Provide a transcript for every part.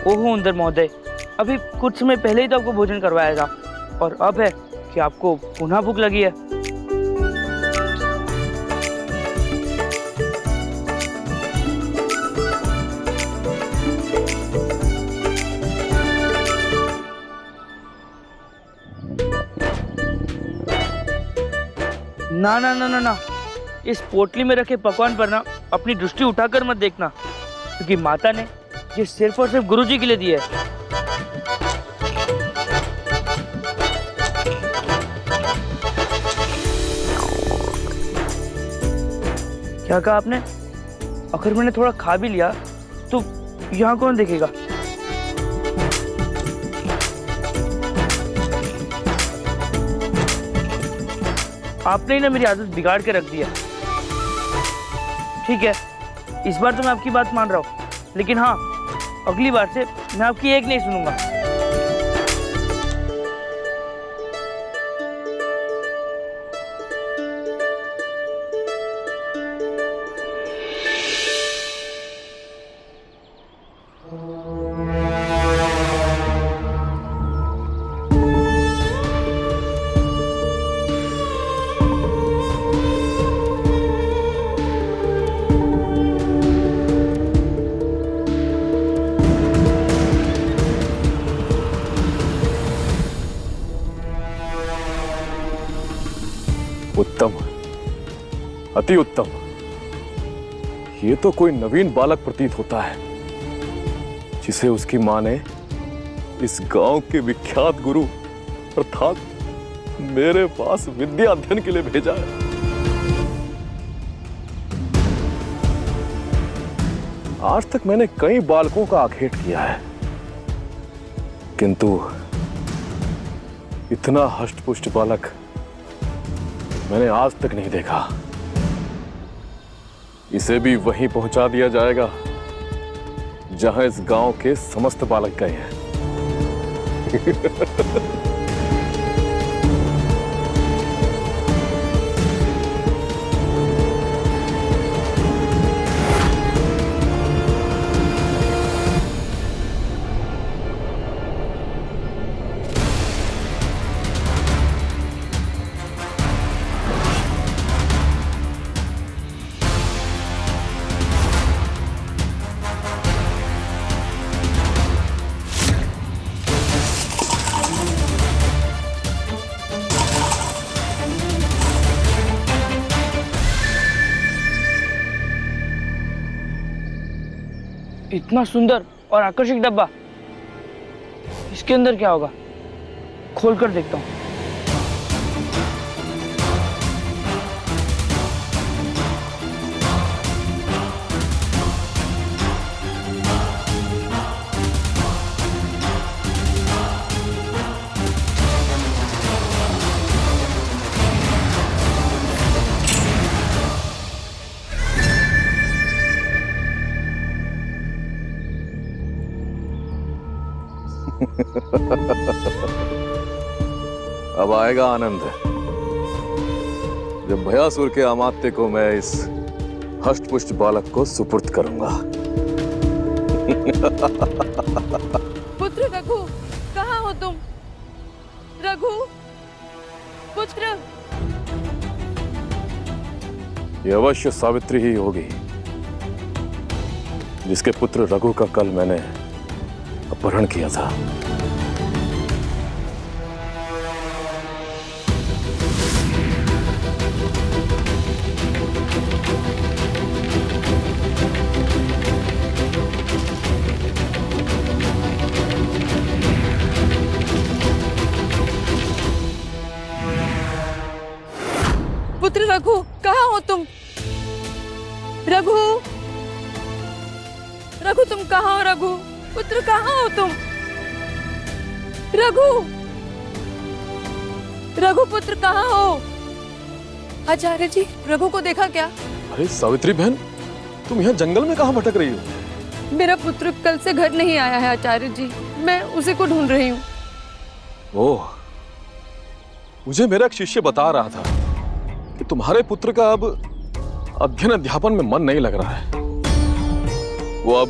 ओहो उंदर महोदय, अभी कुछ समय पहले ही तो आपको भोजन करवाया था और अब है कि आपको पुनः भूख लगी है। ना ना ना ना ना, इस पोटली में रखे पकवान पर ना अपनी दृष्टि उठाकर मत देखना, क्योंकि माता ने ये सिर्फ और सिर्फ गुरुजी के लिए दी है। क्या कहा आपने? अगर मैंने थोड़ा खा भी लिया तो यहाँ कौन देखेगा? आपने ही ना मेरी आदत बिगाड़ के रख दिया। ठीक है, इस बार तो मैं आपकी बात मान रहा हूँ, लेकिन हाँ, अगली बार से मैं आपकी एक नहीं सुनूंगा। उत्तम, अति उत्तम। ये तो कोई नवीन बालक प्रतीत होता है, जिसे उसकी मां ने इस गांव के विख्यात गुरु अर्थात मेरे पास विद्या अध्ययन के लिए भेजा है। आज तक मैंने कई बालकों का आखेट किया है, किंतु इतना हष्टपुष्ट बालक मैंने आज तक नहीं देखा। इसे भी वहीं पहुंचा दिया जाएगा जहां इस गांव के समस्त बालक गए हैं। इतना सुंदर और आकर्षक डब्बा, इसके अंदर क्या होगा? खोलकर देखता हूँ। अब आएगा आनंद, जब भयासुर के अमात्य को मैं इस हष्टपुष्ट बालक को सुपुर्द करूंगा। पुत्र रघु, कहाँ हो तुम? रघु पुत्र। ये अवश्य सावित्री ही होगी, जिसके पुत्र रघु का कल मैंने अपहरण किया था। पुत्र रघु, कहाँ हो तुम? रघु, रघु तुम कहाँ हो? रघु पुत्र, कहाँ हो तुम? रघु, रघु पुत्र, कहाँ हो? आचार्य जी, रघु को देखा क्या? अरे सावित्री बहन, तुम यहाँ जंगल में कहाँ भटक रही हो? मेरा पुत्र कल से घर नहीं आया है आचार्य जी, मैं उसी को ढूंढ रही हूँ। ओह, मुझे मेरा एक शिष्य बता रहा था कि तुम्हारे पुत्र का अब अध्ययन अध्यापन में मन नहीं लग रहा है। वो अब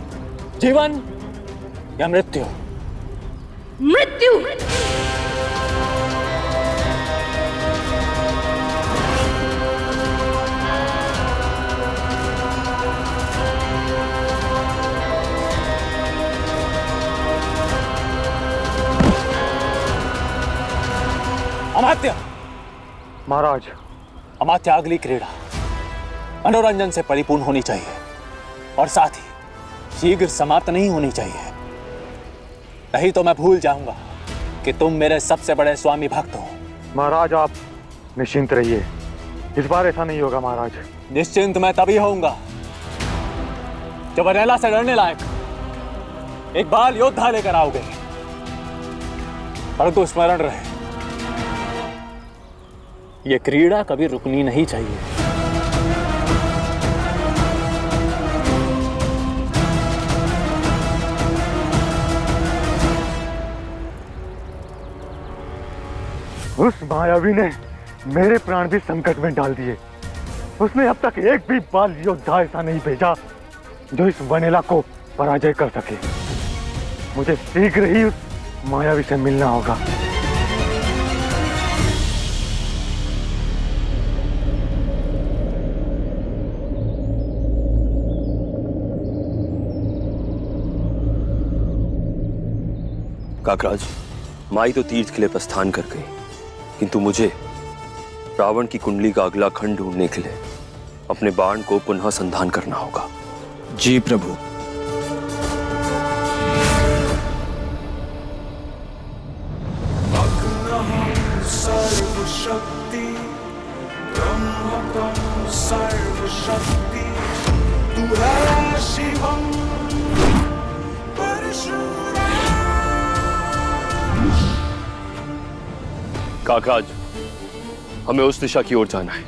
जीवन या मृत्यु? मृत्यु। अमात्य। महाराज, अमात्य, अगली क्रीड़ा मनोरंजन से परिपूर्ण होनी चाहिए और साथ ही शीघ्र समाप्त नहीं होनी चाहिए, नहीं तो मैं भूल जाऊंगा कि तुम मेरे सबसे बड़े स्वामी भक्त हो। महाराज आप निश्चिंत रहिए, इस बार ऐसा नहीं होगा महाराज। निश्चिंत मैं तभी होऊंगा जब वनेला से लड़ने लायक एक बाल योद्धा लेकर आओगे, परंतु स्मरण रहे ये क्रीड़ा कभी रुकनी नहीं चाहिए। उस मायावी ने मेरे प्राण भी संकट में डाल दिए। उसने अब तक एक भी बाल योद्धा ऐसा नहीं भेजा जो इस वनेला को पराजय कर सके। मुझे शीघ्र ही उस मायावी से मिलना होगा। काकराज, माई तो तीर्थ के लिए प्रस्थान कर गई, किंतु मुझे रावण की कुंडली का अगला खंड ढूंढने के लिए अपने बाण को पुनः संधान करना होगा। जी प्रभु। सर्वशक्ति ब्रह्मकं सर्वशक्ति तू है शिवम काकराज, हमें उस दिशा की ओर जाना है।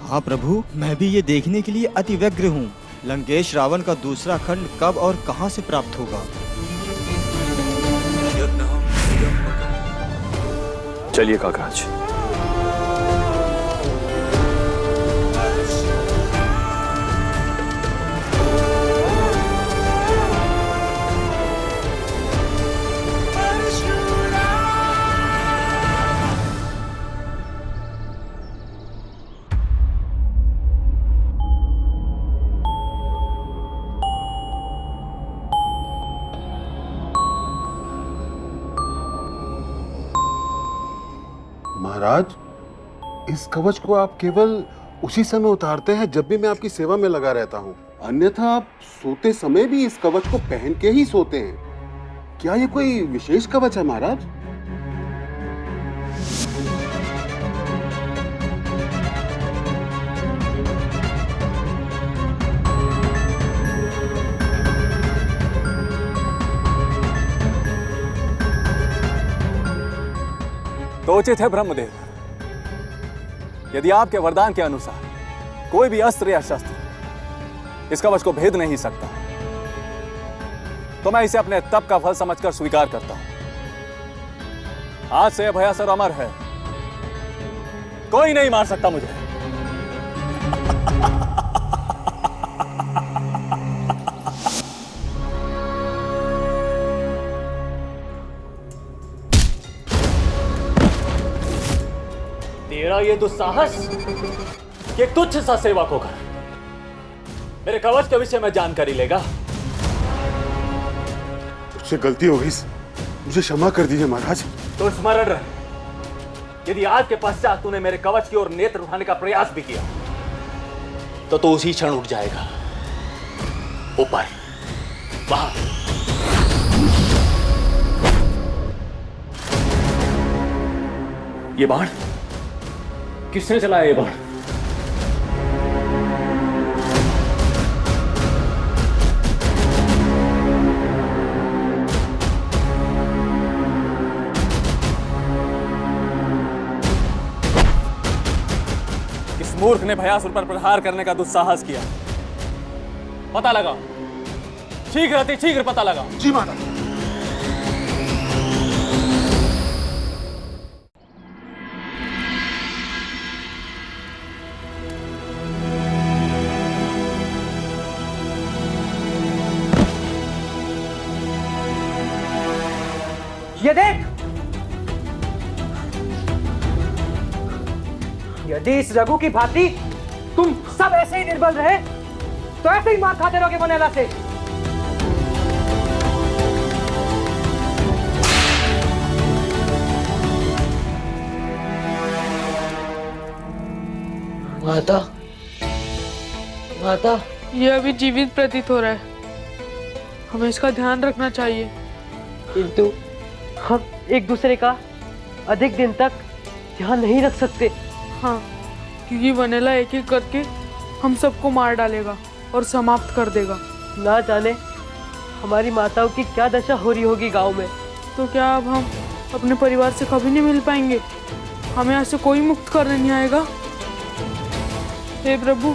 हाँ प्रभु, मैं भी ये देखने के लिए अति व्यग्र हूँ। लंकेश रावण का दूसरा खंड कब और कहाँ से प्राप्त होगा? चलिए काकराज। महाराज, इस कवच को आप केवल उसी समय उतारते हैं जब भी मैं आपकी सेवा में लगा रहता हूँ, अन्यथा आप सोते समय भी इस कवच को पहन के ही सोते हैं। क्या ये कोई विशेष कवच है महाराज? तो उचित है ब्रह्मदेव, यदि आपके वरदान के अनुसार कोई भी अस्त्र या शस्त्र इस कवच को भेद नहीं सकता, तो मैं इसे अपने तप का फल समझकर स्वीकार करता हूं। आज से भयासुर अमर है, कोई नहीं मार सकता मुझे। तेरा ये दुस्साहस कि तुच्छ सा सेवक होकर मेरे कवच के विषय में जानकारी लेगा। मुझसे गलती हो गई, मुझे क्षमा कर दीजिए महाराज। तो स्मरण रहे, यदि आज के पश्चात तूने मेरे कवच की ओर नेत्र उठाने का प्रयास भी किया तो तू उसी क्षण उठ जाएगा ऊपर, वहां। ये बाण किसने चलाया? ये बाण किस मूर्ख ने भयासुर पर प्रहार करने का दुस्साहस किया? पता लगाओ, शीघ्र अति शीघ्र पता लगाओ। जी महाराज। ये देख, यदि इस रघु की भांति तुम सब ऐसे ही निर्बल रहे तो ऐसे ही मार खाते रहोगे वनेला से। माता, माता, ये अभी जीवित प्रतीत हो रहा है, हमें इसका ध्यान रखना चाहिए। किंतु हम एक दूसरे का अधिक दिन तक ध्यान नहीं रख सकते। हाँ, क्योंकि वनेला एक एक करके हम सबको मार डालेगा और समाप्त कर देगा। ना जाने हमारी माताओं की क्या दशा हो रही होगी गांव में। तो क्या अब हम अपने परिवार से कभी नहीं मिल पाएंगे? हमें ऐसे कोई मुक्त करने नहीं आएगा? हे प्रभु,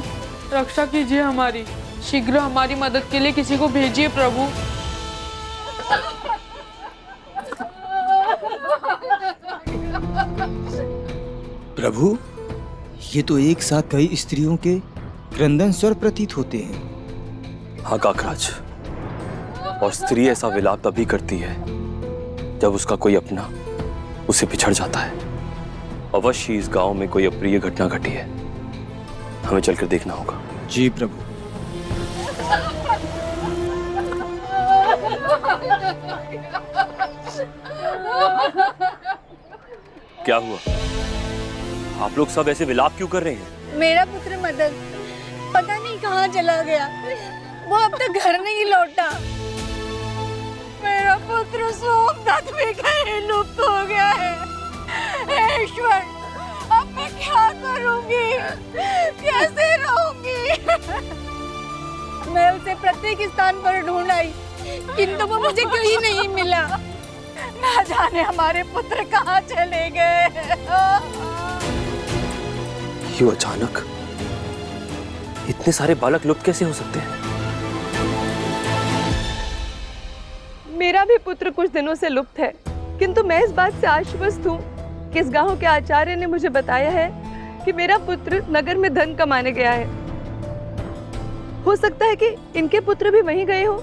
रक्षा कीजिए हमारी, शीघ्र हमारी मदद के लिए किसी को भेजिए प्रभु। प्रभु, ये तो एक साथ कई स्त्रियों के क्रंदन स्वर प्रतीत होते हैं। हाँ काकराज, और स्त्री ऐसा विलाप तभी करती है जब उसका कोई अपना उसे पिछड़ जाता है। अवश्य ही इस गांव में कोई अप्रिय घटना घटी है, हमें चलकर देखना होगा। जी प्रभु। क्या हुआ? आप लोग सब ऐसे विलाप क्यों कर रहे हैं? मेरा पुत्र मदन पता नहीं कहाँ चला गया, वो अब तक घर नहीं लौटा। मेरा पुत्र सोमदत्त भी कहीं लुप्त हो गया है। हे ईश्वर, अब मैं क्या करूंगी, कैसे रहूंगी? मैं उसे प्रत्येक स्थान पर ढूंढ आई, किंतु वो मुझे कहीं नहीं मिला। ना जाने हमारे पुत्र कहाँ चले गए। यूं अचानक इतने सारे बालक लुप्त कैसे हो सकते हैं? मेरा भी पुत्र कुछ दिनों से लुप्त है, किंतु मैं इस बात से आश्वस्त हूँ कि इस गांव के आचार्य ने मुझे बताया है कि मेरा पुत्र नगर में धन कमाने गया है। हो सकता है कि इनके पुत्र भी वहीं गए हो,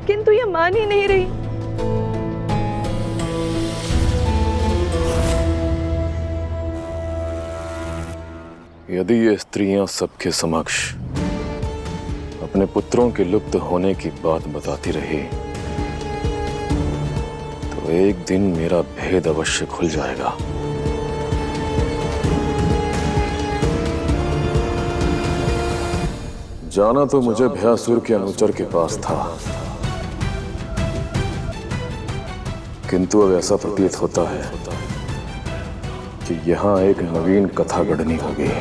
किंतु ये मान ही नहीं रही। यदि ये स्त्रियां सबके समक्ष अपने पुत्रों के लुप्त होने की बात बताती रही तो एक दिन मेरा भेद अवश्य खुल जाएगा। जाना तो मुझे भयासुर के अनुचर के पास था, किंतु अब ऐसा प्रतीत होता है कि यहाँ एक नवीन कथा गढ़नी होगी।